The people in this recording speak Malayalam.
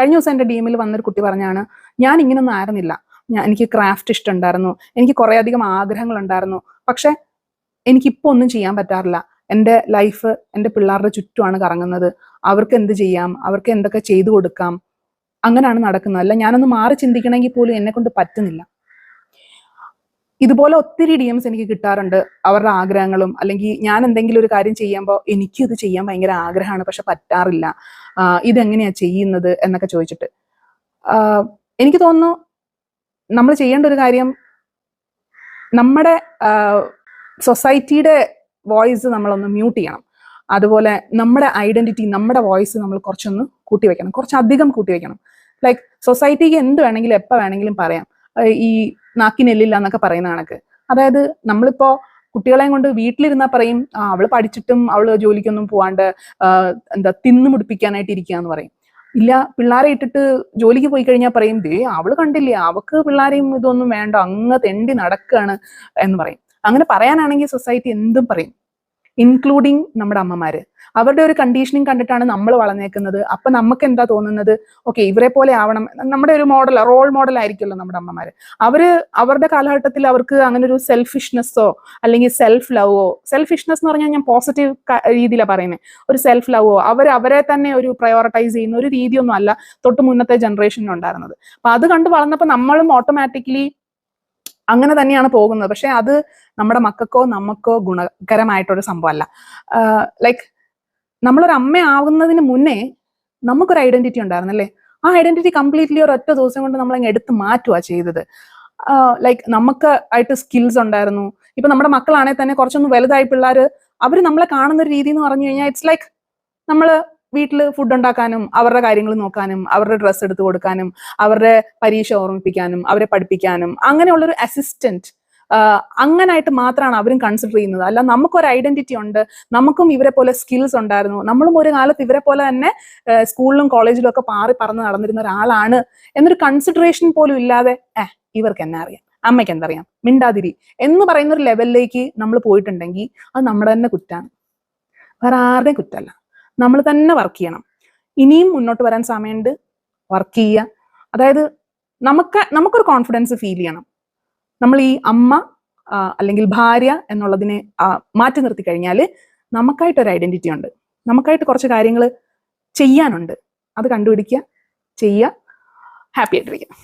കഴിഞ്ഞ ദിവസം എൻ്റെ DM വന്നൊരു കുട്ടി പറഞ്ഞാണ്, ഞാൻ ഇങ്ങനൊന്നും ആയിരുന്നില്ല, എനിക്ക് ക്രാഫ്റ്റ് ഇഷ്ടമുണ്ടായിരുന്നു, എനിക്ക് കുറേ അധികം ആഗ്രഹങ്ങൾ ഉണ്ടായിരുന്നു, പക്ഷെ എനിക്കിപ്പോൾ ഒന്നും ചെയ്യാൻ പറ്റാറില്ല. എൻ്റെ ലൈഫ് എൻ്റെ പിള്ളേരുടെ ചുറ്റുമാണ് കറങ്ങുന്നത്. അവർക്ക് എന്ത് ചെയ്യാം, അവർക്ക് എന്തൊക്കെ ചെയ്തു കൊടുക്കാം, അങ്ങനെയാണ് നടക്കുന്നത്. അല്ല ഞാനൊന്ന് മാറി ചിന്തിക്കണമെങ്കിൽ പോലും എന്നെ കൊണ്ട് പറ്റുന്നില്ല. ഇതുപോലെ ഒത്തിരി DMs എനിക്ക് കിട്ടാറുണ്ട്. അവരുടെ ആഗ്രഹങ്ങളും, അല്ലെങ്കിൽ ഞാൻ എന്തെങ്കിലും ഒരു കാര്യം ചെയ്യുമ്പോൾ എനിക്കും ഇത് ചെയ്യാൻ ഭയങ്കര ആഗ്രഹമാണ്, പക്ഷെ പറ്റാറില്ല, ഇതെങ്ങനെയാ ചെയ്യുന്നത് എന്നൊക്കെ ചോദിച്ചിട്ട്. എനിക്ക് തോന്നുന്നു നമ്മൾ ചെയ്യേണ്ട ഒരു കാര്യം, നമ്മുടെ സൊസൈറ്റിയുടെ വോയിസ് നമ്മളൊന്ന് മ്യൂട്ട് ചെയ്യണം. അതുപോലെ നമ്മുടെ ഐഡന്റിറ്റി, നമ്മുടെ വോയിസ് നമ്മൾ കുറച്ചൊന്ന് കൂട്ടി വെക്കണം, കുറച്ചധികം കൂട്ടി വെക്കണം. ലൈക്ക് സൊസൈറ്റിക്ക് എന്ത് വേണമെങ്കിലും എപ്പോൾ വേണമെങ്കിലും പറയാം, ഈ നാക്കിനെല്ലില്ല എന്നൊക്കെ പറയുന്ന കണക്ക്. അതായത് നമ്മളിപ്പോ കുട്ടികളെയും കൊണ്ട് വീട്ടിലിരുന്നാൽ പറയും, അവള് പഠിച്ചിട്ടും അവള് ജോലിക്കൊന്നും പോവാണ്ട് എന്താ തിന്നു മുടിപ്പിക്കാനായിട്ട് ഇരിക്കുക എന്ന് പറയും. ഇല്ല, പിള്ളേരെ ഇട്ടിട്ട് ജോലിക്ക് പോയി കഴിഞ്ഞാൽ പറയും, അവള് കണ്ടില്ലേ, അവക്ക് പിള്ളേരെയും ഇതൊന്നും വേണ്ട, അങ്ങ് തെണ്ടി നടക്കുകയാണ് എന്ന് പറയും. അങ്ങനെ പറയാനാണെങ്കിൽ സൊസൈറ്റി എന്തും പറയും, ഇൻക്ലൂഡിങ് നമ്മുടെ അമ്മമാര്. അവരുടെ ഒരു കണ്ടീഷനിങ് കണ്ടിട്ടാണ് നമ്മൾ വളർന്നേക്കുന്നത്. അപ്പൊ നമുക്ക് എന്താ തോന്നുന്നത്, ഓക്കെ ഇവരെ പോലെ ആവണം, നമ്മുടെ ഒരു മോഡൽ, റോൾ മോഡൽ ആയിരിക്കുമല്ലോ നമ്മുടെ അമ്മമാര്. അവരുടെ കാലഘട്ടത്തിൽ അവർക്ക് അങ്ങനെ ഒരു സെൽഫിഷ്നെസ്സോ അല്ലെങ്കിൽ സെൽഫ് ലവോ, സെൽഫിഷ്നെസ് എന്ന് പറഞ്ഞാൽ ഞാൻ പോസിറ്റീവ് രീതിയിലാണ് പറയുന്നത്, ഒരു സെൽഫ് ലവോ, അവരെ തന്നെ ഒരു പ്രയോറിറ്റൈസ് ചെയ്യുന്ന ഒരു രീതിയൊന്നും അല്ല തൊട്ട് മുന്നത്തെ ജനറേഷനിലുണ്ടായിരുന്നത്. അപ്പൊ അത് കണ്ട് വളർന്നപ്പോൾ നമ്മളും ഓട്ടോമാറ്റിക്കലി അങ്ങനെ തന്നെയാണ് പോകുന്നത്. പക്ഷെ അത് നമ്മുടെ മക്കൾക്കോ നമുക്കോ ഗുണകരമായിട്ടൊരു സംഭവമല്ല. ലൈക്ക് നമ്മളൊരു അമ്മ ആവുന്നതിന് മുന്നേ നമുക്കൊരു ഐഡന്റിറ്റി ഉണ്ടായിരുന്നല്ലേ, ആ ഐഡന്റിറ്റി കംപ്ലീറ്റ്ലി ഒരൊറ്റ ദിവസം കൊണ്ട് നമ്മളങ്ങ് എടുത്ത് മാറ്റുക ചെയ്തത്. ലൈക്ക് നമുക്ക് ആയിട്ട് സ്കിൽസ് ഉണ്ടായിരുന്നു. ഇപ്പൊ നമ്മുടെ മക്കളാണെങ്കിൽ തന്നെ കുറച്ചൊന്ന് വലുതായി പിള്ളേർ, അവർ നമ്മളെ കാണുന്ന ഒരു രീതി എന്ന് പറഞ്ഞു കഴിഞ്ഞാൽ ഇറ്റ്സ് ലൈക്ക് നമ്മള് വീട്ടിൽ ഫുഡ് ഉണ്ടാക്കാനും അവരുടെ കാര്യങ്ങൾ നോക്കാനും അവരുടെ ഡ്രസ്സ് എടുത്തു കൊടുക്കാനും അവരുടെ പരീക്ഷ ഓർമ്മിപ്പിക്കാനും അവരെ പഠിപ്പിക്കാനും അങ്ങനെയുള്ളൊരു അസിസ്റ്റന്റ് അങ്ങനായിട്ട് മാത്രമാണ് അവരും കൺസിഡർ ചെയ്യുന്നത്. അല്ല നമുക്കൊരു ഐഡന്റിറ്റി ഉണ്ട്, നമുക്കും ഇവരെ പോലെ സ്കിൽസ് ഉണ്ടായിരുന്നു, നമ്മളും ഒരു കാലത്ത് ഇവരെ പോലെ തന്നെ സ്കൂളിലും കോളേജിലും ഒക്കെ പാറി പറന്ന് നടന്നിരുന്ന ഒരാളാണ് എന്നൊരു കൺസിഡറേഷൻ പോലും ഇല്ലാതെ ഇവർക്ക് എന്നെ അറിയാം, അമ്മയ്ക്ക് എന്തറിയാം, മിണ്ടാതിരി എന്ന് പറയുന്ന ഒരു ലെവലിലേക്ക് നമ്മൾ പോയിട്ടുണ്ടെങ്കിൽ അത് നമ്മുടെ തന്നെ കുറ്റാണ്, വേറെ ആരുടെയും കുറ്റമല്ല. നമ്മൾ തന്നെ വർക്ക് ചെയ്യണം. ഇനിയും മുന്നോട്ട് വരാൻ സമയമുണ്ട്, വർക്ക് ചെയ്യുക. അതായത് നമുക്കൊരു കോൺഫിഡൻസ് ഫീൽ ചെയ്യണം. നമ്മൾ ഈ അമ്മ അല്ലെങ്കിൽ ഭാര്യ എന്നുള്ളതിനെ മാറ്റി നിർത്തി കഴിഞ്ഞാൽ നമുക്കായിട്ടൊരു ഐഡന്റിറ്റി ഉണ്ട്, നമുക്കായിട്ട് കുറച്ച് കാര്യങ്ങൾ ചെയ്യാനുണ്ട്. അത് കണ്ടുപിടിക്കുക, ചെയ്യുക, ഹാപ്പി ആയിട്ടിരിക്കുക.